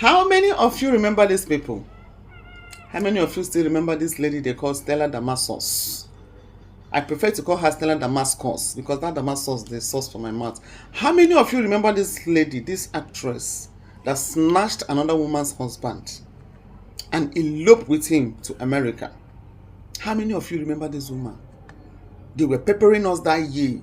How many of you remember these people? How many of you still remember this lady they call Stella Damasus? I prefer to call her Stella Damascus because that Damascus is the source for my mouth. How many of you remember this lady, this actress that snatched another woman's husband and eloped with him to America? How many of you remember this woman? They were peppering us that year.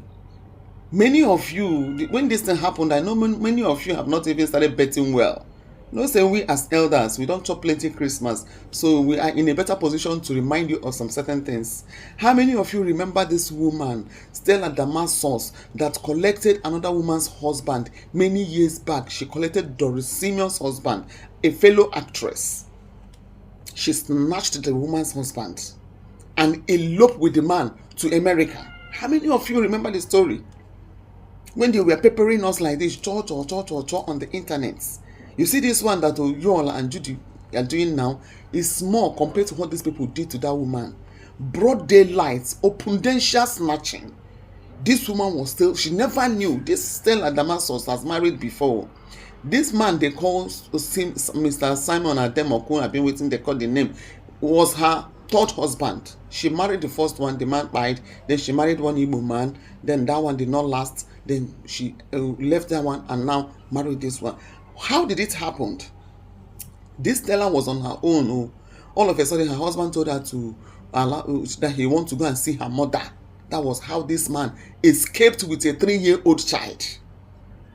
Many of you, when this thing happened, I know many of you have not even started betting well. No, say we as elders, we don't chop plenty Christmas, so we are in a better position to remind you of some certain things. How many of you remember this woman, Stella Damasus, that collected another woman's husband many years back? She collected Doris Simeon's husband, a fellow actress. She snatched the woman's husband and eloped with the man to America. How many of you remember the story? When they were peppering us like this, on the internet. You see this one that Yola and Judy are doing now is small compared to what these people did to that woman. Broad daylight, opulential snatching. This woman was still, she never knew this Stella Damasus has married before. This man they call Mr. Simon Ademokun, I've been waiting, they call the name, was her third husband. She married the first one, the man died, then she married one Igbo man, then that one did not last, then she left that one and now married this one. How did it happen? This Stella was on her own. Oh. All of a sudden, her husband told her to allow that he wants to go and see her mother. That was how this man escaped with a 3-year-old child.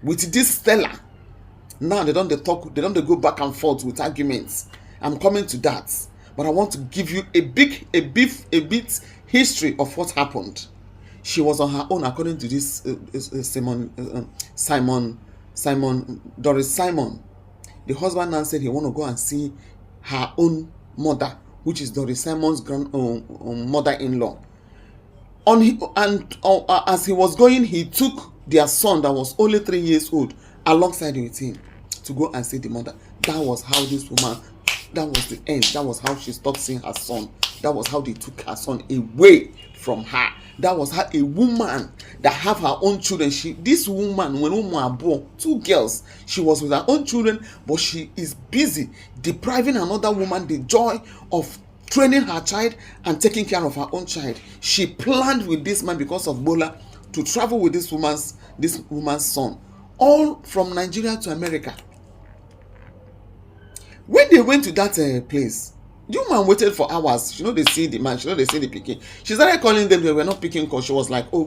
With this Stella. Now they don't go back and forth with arguments. I'm coming to that. But I want to give you a bit history of what happened. She was on her own according to this Doris Simon. The husband now said he want to go and see her own mother, which is Doris Simon's mother-in-law. As he was going, he took their son that was only 3 years old alongside with him to go and see the mother. That was how this woman, that was the end. That was how she stopped seeing her son. That was how they took her son away from her. That was how a woman that have her own children. This woman, when woman born 2 girls, she was with her own children, but she is busy depriving another woman the joy of training her child and taking care of her own child. She planned with this man because of Bola to travel with this woman's son, all from Nigeria to America. When they went to that place, the woman waited for hours. They see the man, they see the picking. She started calling them, they were not picking because she was like, a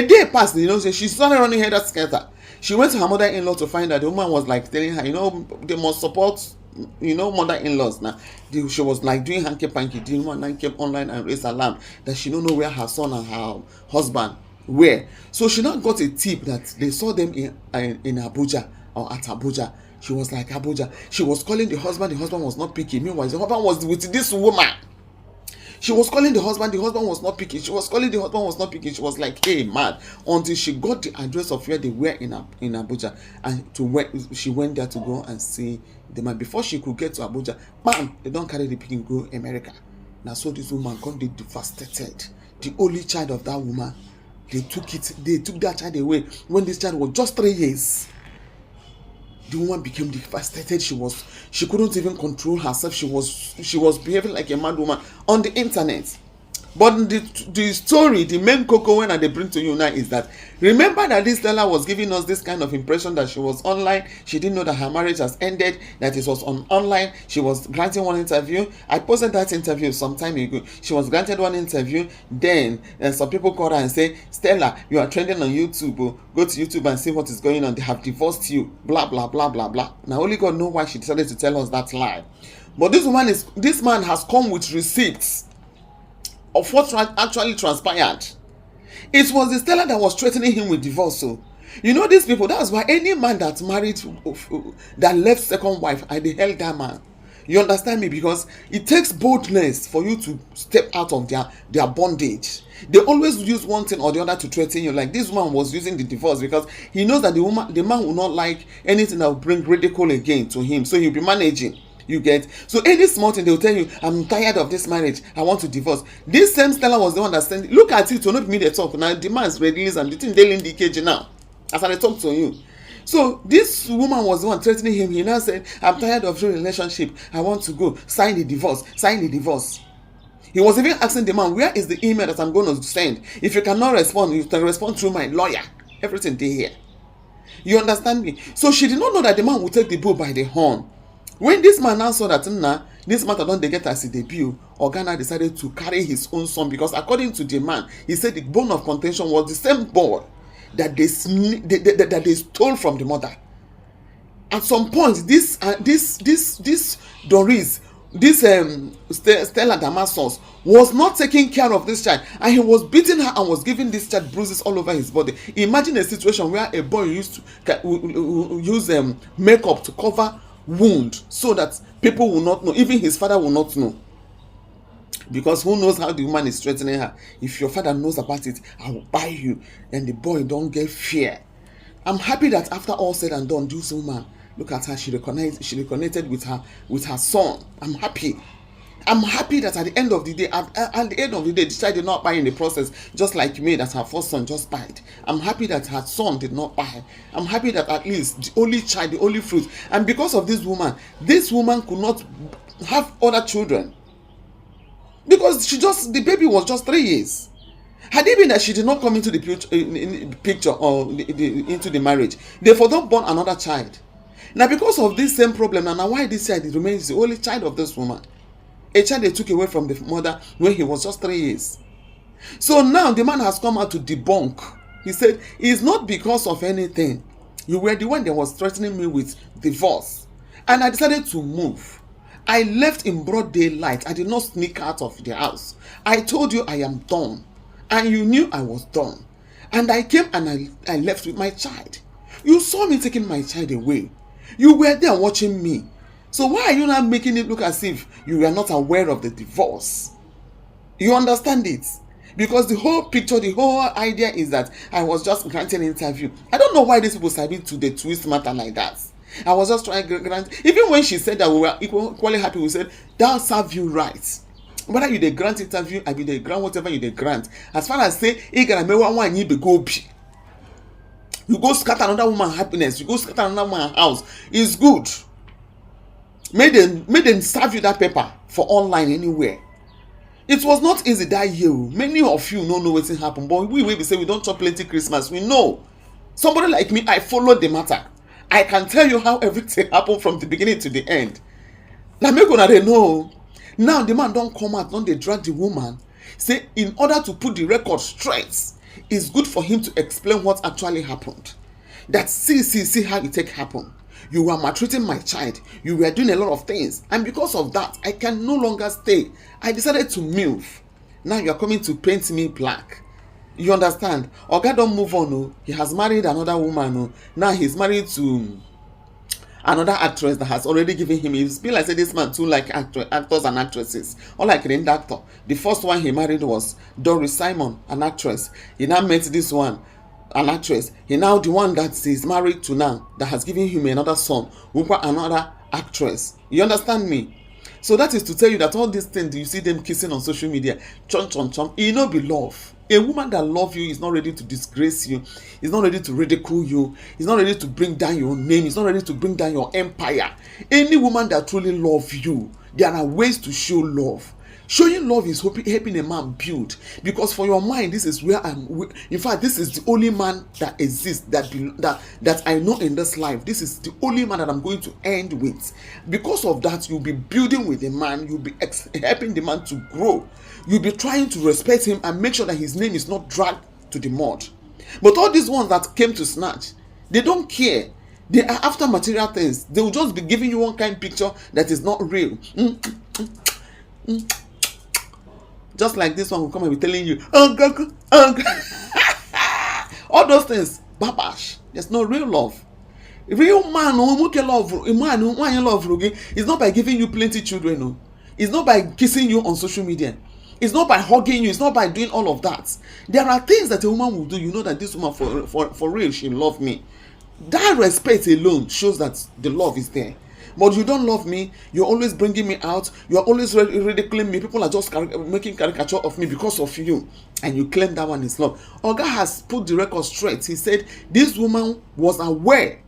day passed, she started running head at scatter. She went to her mother-in-law to find that the woman was like telling her, they must support, mother-in-laws now. She was like doing hanky-panky. The woman came online and raised alarm that she don't know where her son and her husband were. So she now got a tip that they saw them in Abuja or at Abuja. She was like, Abuja. She was calling the husband was not picking. Meanwhile, the husband was with this woman. She was calling the husband was not picking. She was calling the husband was not picking. She was like, hey, man. Until she got the address of where they were in Abuja. And she went there to go and see the man. Before she could get to Abuja, bam, they don't carry the picking, go America. Now, so this woman got devastated. The only child of that woman, they took that child away when this child was just 3 years. The woman became devastated. She couldn't even control herself. She was behaving like a mad woman on the internet. But the story, the main cocoa when they bring to you now is that, remember that this Stella was giving us this kind of impression that she was online. She didn't know that her marriage has ended, that it was online. She was granted one interview. I posted that interview some time ago. She was granted one interview. Then some people called her and say, Stella, you are trending on YouTube. Go to YouTube and see what is going on. They have divorced you. Blah, blah, blah, blah, blah. Now only God knows why she decided to tell us that lie. But this man has come with receipts of what actually transpired. It was the Stella that was threatening him with divorce. So, these people, that's why any man that married, that left second wife, they held that man. You understand me? Because it takes boldness for you to step out of their bondage. They always use one thing or the other to threaten you. Like this man was using the divorce because he knows that the man will not like anything that will bring ridicule again to him. So he'll be managing. You get? So any small thing, they'll tell you, I'm tired of this marriage, I want to divorce. This same Stella was the one that said, look at it, to not me they talk. Now the man's released and the thing they in the cage now. As I talk to you. So this woman was the one threatening him. He now said, I'm tired of your relationship. I want to go. Sign the divorce. Sign the divorce. He was even asking the man, where is the email that I'm going to send? If you cannot respond, you can respond through my lawyer. Everything they hear. You understand me? So she did not know that the man would take the bull by the horn. When this man now saw that this matter don't they get as a debut, Organa decided to carry his own son, because according to the man, he said the bone of contention was the same bone that they stole from the mother. At some point, this Doris, this Stella Damasus was not taking care of this child, and he was beating her and was giving this child bruises all over his body. Imagine a situation where a boy used to use makeup to cover wound so that people will not know, even his father will not know, because who knows how the woman is threatening her. If your father knows about it, I will buy you. And the boy don't get fear. I'm happy that after all said and done, this woman, look at her, she reconnected with her son. I'm happy that at the end of the day, this child did not buy in the process, just like me, that her first son just died. I'm happy that her son did not buy. I'm happy that at least the only child, the only fruit, and because of this woman could not have other children, because the baby was just 3 years. Had it been that she did not come into the picture or into the marriage, they for not born another child. Now because of this same problem, and now why this child remains the only child of this woman, a child they took away from the mother when he was just 3 years. So now the man has come out to debunk. He said, it's not because of anything. You were the one that was threatening me with divorce, and I decided to move. I left in broad daylight. I did not sneak out of the house. I told you I am done, and you knew I was done. And I came and I left with my child. You saw me taking my child away. You were there watching me. So why are you not making it look as if you were not aware of the divorce? You understand it? Because the whole picture, the whole idea is that I was just granting an interview. I don't know why these people started to the twist matter like that. I was just trying to grant. Even when she said that we were equally happy, we said, that'll serve you right. Whether you the grant interview, I be the grant whatever you the grant. As far as say, you go scatter another woman's happiness, you go scatter another woman's house, it's good. May them serve you that paper for online anywhere. It was not easy that year. Many of you don't know what's happened, but we say we don't chop plenty Christmas. We know. Somebody like me, I followed the matter. I can tell you how everything happened from the beginning to the end. Now make una dey know. Now the man don't come out, don't they drag the woman. Say in order to put the record straight, it's good for him to explain what actually happened. That see how it take happen. You were maltreating my child. You were doing a lot of things. And because of that, I can no longer stay. I decided to move. Now you are coming to paint me black. You understand? Oga don't move on. Oh. He has married another woman. Oh. Now he's married to another actress that has already given him. It's been like say this man too like actors and actresses. Unlike the actor. The first one he married was Doris Simon, an actress. He now met this one, an actress. He now the one that he's married to now, that has given him another son, who got another actress. You understand me? So that is to tell you that all these things you see them kissing on social media, it no be love. A woman that loves you is not ready to disgrace you, is not ready to ridicule you, is not ready to bring down your name, is not ready to bring down your empire. Any woman that truly loves you, there are ways to show love. Showing love is helping a man build, because for your mind, this is where in fact, this is the only man that exists that I know in this life. This is the only man that I'm going to end with. Because of that, you'll be building with the man, you'll be helping the man to grow. You'll be trying to respect him and make sure that his name is not dragged to the mud. But all these ones that came to snatch, they don't care. They are after material things. They will just be giving you one kind of picture that is not real. Just like this one will come and be telling you, all those things, babash. There's no real love. Real man love is not by giving you plenty children. No. It's not by kissing you on social media. It's not by hugging you. It's not by doing all of that. There are things that a woman will do. You know that this woman for real, she loved me. That respect alone shows that the love is there. But you don't love me. You're always bringing me out. You're always ridiculing me. People are just making caricature of me because of you. And you claim that one is love. Oga has put the record straight. He said this woman was aware